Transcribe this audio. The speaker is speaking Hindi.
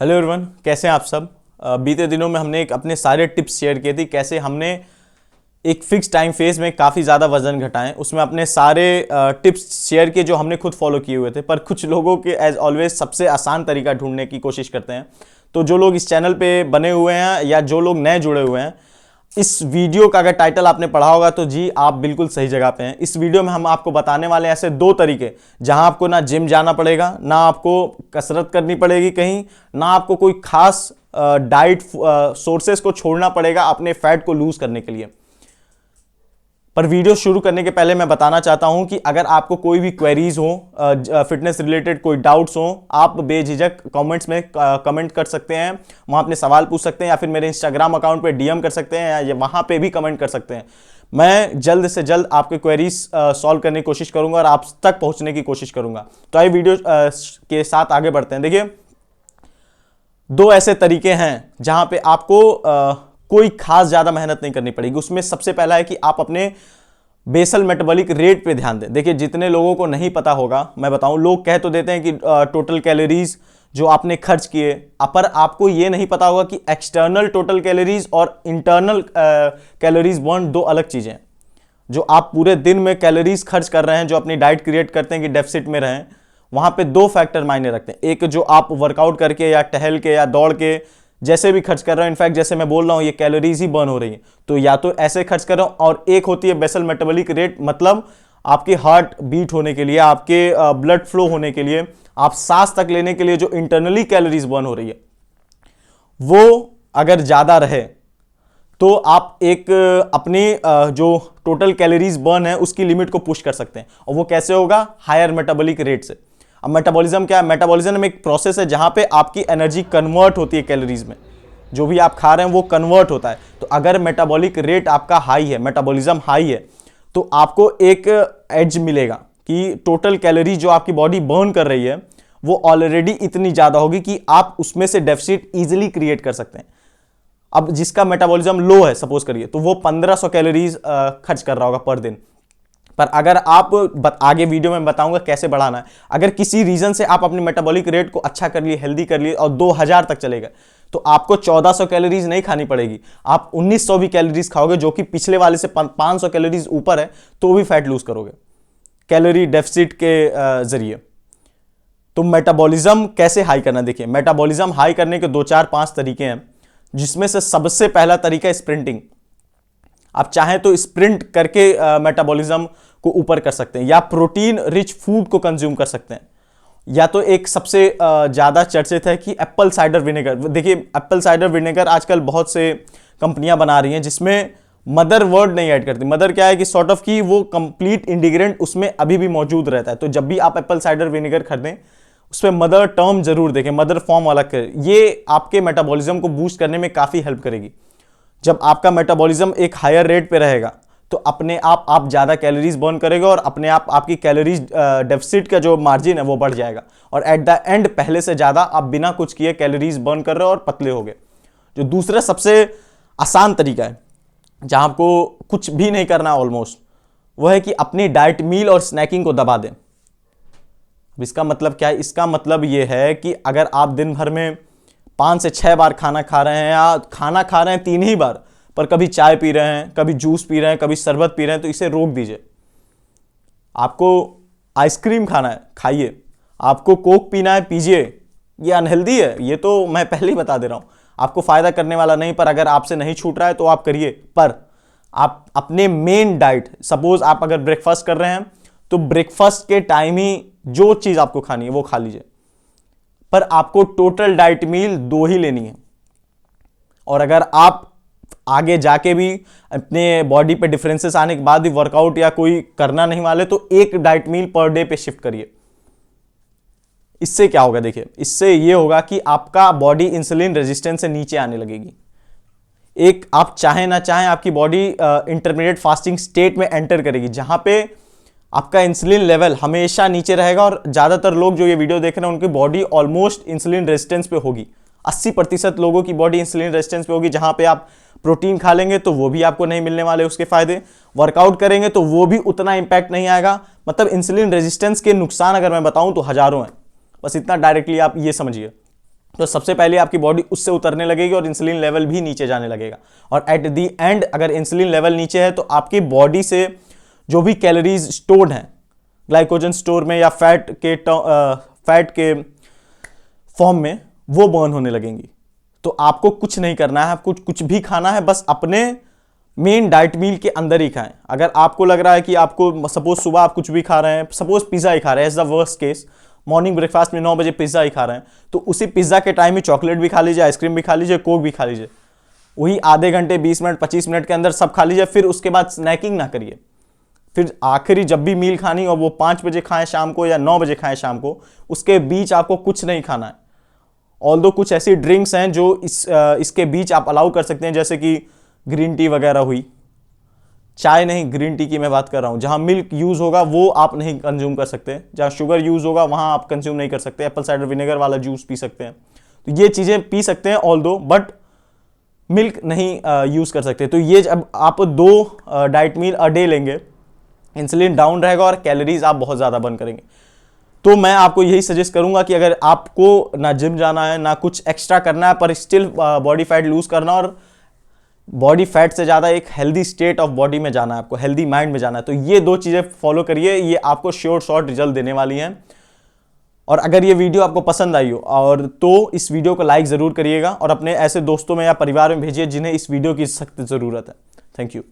हेलो एवरीवन, कैसे हैं आप सब। बीते दिनों में हमने अपने सारे टिप्स शेयर किए थे कैसे हमने एक फिक्स टाइम फेज में काफ़ी ज़्यादा वजन घटाएं। उसमें अपने सारे टिप्स शेयर किए जो हमने खुद फॉलो किए हुए थे। पर कुछ लोगों के एज ऑलवेज सबसे आसान तरीका ढूंढने की कोशिश करते हैं। तो जो लोग इस चैनल पे बने हुए हैं या जो लोग नए जुड़े हुए हैं, इस वीडियो का अगर टाइटल आपने पढ़ा होगा तो जी आप बिल्कुल सही जगह पे हैं। इस वीडियो में हम आपको बताने वाले हैं ऐसे दो तरीके जहां आपको ना जिम जाना पड़ेगा, ना आपको कसरत करनी पड़ेगी कहीं, ना आपको कोई खास डाइट सोर्सेस को छोड़ना पड़ेगा अपने फैट को लूज करने के लिए। पर वीडियो शुरू करने के पहले मैं बताना चाहता हूं कि अगर आपको कोई भी क्वेरीज हो, फिटनेस रिलेटेड कोई डाउट्स हो, आप बेझिझक कमेंट्स में कमेंट कर सकते हैं। वहां अपने सवाल पूछ सकते हैं या फिर मेरे इंस्टाग्राम अकाउंट पे डीएम कर सकते हैं या वहां पे भी कमेंट कर सकते हैं। मैं जल्द से जल्द आपके क्वेरीज सॉल्व करने की कोशिश करूंगा और आप तक पहुंचने की कोशिश करूंगा। तो आइए वीडियो के साथ आगे बढ़ते हैं। देखिए, दो ऐसे तरीके हैं जहां पे आपको कोई खास ज्यादा मेहनत नहीं करनी पड़ेगी। उसमें सबसे पहला है कि आप अपने बेसल मेटाबॉलिक रेट पे ध्यान दें। देखिए, जितने लोगों को नहीं पता होगा, मैं बताऊं, लोग कह तो देते हैं कि टोटल कैलोरीज जो आपने खर्च किए, पर आपको यह नहीं पता होगा कि एक्सटर्नल टोटल कैलोरीज और इंटरनल कैलोरीज बर्न दो अलग चीजें हैं। जो आप पूरे दिन में कैलोरीज खर्च कर रहे हैं, जो अपनी डाइट क्रिएट करते हैं कि डेफिसिट में रहें, वहां पे दो फैक्टर मायने रखते हैं। एक जो आप वर्कआउट करके या टहल के या दौड़ के जैसे भी खर्च कर रहे हो, इनफैक्ट जैसे मैं बोल रहा हूं ये कैलोरीज ही बर्न हो रही है, तो या तो ऐसे खर्च कर रहा हूं, और एक होती है बेसल मेटाबॉलिक रेट, मतलब आपके हार्ट बीट होने के लिए, आपके ब्लड फ्लो होने के लिए, आप सांस तक लेने के लिए जो इंटरनली कैलोरीज बर्न हो रही है, वो अगर ज्यादा रहे तो आप एक अपनी जो टोटल कैलोरीज बर्न है उसकी लिमिट को पुश कर सकते हैं। और वो कैसे होगा? हायर मेटाबॉलिक रेट से। अब मेटाबॉलिज्म क्या है? मेटाबॉलिज्म एक प्रोसेस है जहां पे आपकी एनर्जी कन्वर्ट होती है कैलोरीज में। जो भी आप खा रहे हैं वो कन्वर्ट होता है। तो अगर मेटाबॉलिक रेट आपका हाई है, मेटाबॉलिज्म हाई है, तो आपको एक एज मिलेगा कि टोटल कैलोरी जो आपकी बॉडी बर्न कर रही है वो ऑलरेडी इतनी ज्यादा होगी कि आप उसमें से डेफिसिट इजिली क्रिएट कर सकते हैं। अब जिसका मेटाबॉलिज्म लो है, सपोज करिए, तो वो 1500 कैलोरीज खर्च कर रहा होगा पर दिन। पर अगर आप आगे वीडियो में बताऊंगा कैसे बढ़ाना है, अगर किसी रीजन से आप अपनी मेटाबॉलिक रेट को अच्छा कर लिए, हेल्दी कर लिए और 2000 तक चले गए, तो आपको 1400 कैलोरीज नहीं खानी पड़ेगी, आप 1900 भी कैलोरीज खाओगे, जो कि पिछले वाले से 500 कैलोरीज ऊपर है, तो भी फैट लूज करोगे कैलोरी डेफिसिट के जरिए। तो मेटाबॉलिज्म कैसे हाई करना? देखिए, मेटाबॉलिज्म हाई करने के 2 4 5 तरीके हैं, जिसमें से सबसे पहला तरीका है स्प्रिंटिंग। आप चाहें तो स्प्रिंट करके मेटाबॉलिज्म को ऊपर कर सकते हैं, या प्रोटीन रिच फूड को कंज्यूम कर सकते हैं, या तो एक सबसे ज्यादा चर्चित है कि एप्पल साइडर विनेगर। देखिए, एप्पल साइडर विनेगर आजकल बहुत से कंपनियां बना रही हैं जिसमें मदर वर्ड नहीं ऐड करती। मदर क्या है कि सॉर्ट ऑफ की वो कंप्लीट इंग्रेडिएंट उसमें अभी भी मौजूद रहता है। तो जब भी आप एप्पल साइडर विनेगर खरीदें, उस पर मदर टर्म जरूर देखें, मदर फॉर्म वाला करें। ये आपके मेटाबॉलिज्म को बूस्ट करने में काफी हेल्प करेगी। जब आपका मेटाबॉलिज्म एक हायर रेट पे रहेगा तो अपने आप ज्यादा कैलोरीज बर्न करेगा और अपने आप आपकी कैलोरीज डेफिसिट का जो मार्जिन है वो बढ़ जाएगा, और एट द एंड पहले से ज्यादा आप बिना कुछ किए कैलोरीज बर्न कर रहे हो और पतले हो गए। जो दूसरा सबसे आसान तरीका है, जहां आपको कुछ भी नहीं करना ऑलमोस्ट, वह है कि अपनी डाइट मील और स्नैकिंग को दबा दें। इसका मतलब क्या है? इसका मतलब यह है कि अगर आप दिन भर में 5 से 6 बार खाना खा रहे हैं, या खाना खा रहे हैं 3 ही बार, पर कभी चाय पी रहे हैं, कभी जूस पी रहे हैं, कभी शरबत पी रहे हैं, तो इसे रोक दीजिए। आपको आइसक्रीम खाना है, खाइए। आपको कोक पीना है, पीजिए। ये अनहेल्दी है, ये तो मैं पहले ही बता दे रहा हूं, आपको फायदा करने वाला नहीं। पर अगर आपसे नहीं छूट रहा है तो आप करिए। पर आप अपने मेन डाइट, सपोज आप अगर ब्रेकफास्ट कर रहे हैं, तो ब्रेकफास्ट के टाइम ही जो चीज आपको खानी है वो खा लीजिए। पर आपको टोटल डाइट मील 2 ही लेनी है। और अगर आप आगे जाके भी अपने बॉडी पे डिफरेंसेस आने के बाद भी वर्कआउट या कोई करना नहीं वाले, तो एक डाइट मील पर डे पे शिफ्ट करिए। इससे क्या होगा? देखिए, इससे यह होगा कि आपका बॉडी इंसुलिन रेजिस्टेंस से नीचे आने लगेगी। एक आप चाहे ना चाहे आपकी बॉडी इंटरमीडिएट फास्टिंग स्टेट में एंटर करेगी, जहां पे आपका इंसुलिन लेवल हमेशा नीचे रहेगा। और ज्यादातर लोग जो ये वीडियो देख रहे हैं उनकी बॉडी ऑलमोस्ट इंसुलिन रेजिस्टेंस पे होगी। 80% लोगों की बॉडी इंसुलिन रेजिस्टेंस पे होगी। जहां पे आप प्रोटीन खा लेंगे तो वो भी आपको नहीं मिलने वाले उसके फायदे, वर्कआउट करेंगे तो वो भी उतना इंपैक्ट नहीं आएगा। मतलब इंसुलिन रेजिस्टेंस के नुकसान अगर मैं बताऊं तो हजारों हैं। बस इतना डायरेक्टली आप ये समझिए। तो सबसे पहले आपकी बॉडी उससे उतरने लगेगी और इंसुलिन लेवल भी नीचे जाने लगेगा। और एट दी एंड अगर इंसुलिन लेवल नीचे है तो आपकी बॉडी से जो भी कैलोरीज स्टोर्ड हैं ग्लाइकोजन स्टोर में या फैट के फॉर्म में, वो बर्न होने लगेंगी। तो आपको कुछ नहीं करना है, आपको कुछ भी खाना है, बस अपने मेन डाइट मील के अंदर ही खाएं। अगर आपको लग रहा है कि आपको सपोज सुबह आप कुछ भी खा रहे हैं, सपोज पिज्जा ही खा रहे हैं, as the worst case morning breakfast में 9 बजे पिज्जा ही खा रहे हैं, तो उसी पिज्जा के टाइम में चॉकलेट भी खा लीजिए, आइसक्रीम भी खा लीजिए, कोक भी खा लीजिए, वही आधे घंटे 20 मिनट 25 मिनट के अंदर सब खा लीजिए। फिर उसके बाद स्नैकिंग ना करिए। फिर आखिरी जब भी मील खानी हो वो 5 बजे खाएं शाम को या 9 बजे खाएं शाम को, उसके बीच आपको कुछ नहीं खाना है। ऑल्दो कुछ ऐसी ड्रिंक्स हैं जो इसके बीच आप अलाउ कर सकते हैं, जैसे कि ग्रीन टी वगैरह हुई, चाय नहीं ग्रीन टी की मैं बात कर रहा हूं। जहां मिल्क यूज होगा वो आप नहीं कंज्यूम कर सकते, जहां शुगर यूज होगा वहां आप कंज्यूम नहीं कर सकते। एप्पल साइडर विनेगर वाला जूस पी सकते हैं, तो ये चीजें पी सकते हैं ऑल्दो, बट मिल्क नहीं यूज कर सकते। तो ये जब आप 2 डाइट मील अ डे लेंगे, इंसुलिन डाउन रहेगा और कैलोरीज आप बहुत ज्यादा बर्न करेंगे। तो मैं आपको यही सजेस्ट करूंगा कि अगर आपको ना जिम जाना है ना कुछ एक्स्ट्रा करना है, पर स्टिल बॉडी फैट लूज करना और बॉडी फैट से ज्यादा एक हेल्दी स्टेट ऑफ बॉडी में जाना है, आपको हेल्दी माइंड में जाना है, तो ये 2 चीजें फॉलो करिए, ये आपको श्योर शॉर्ट रिजल्ट देने वाली हैं। और अगर ये वीडियो आपको पसंद आई हो और तो इस वीडियो को लाइक जरूर करिएगा और अपने ऐसे दोस्तों में या परिवार में भेजिए जिन्हें इस वीडियो की सख्त जरूरत है। Thank you.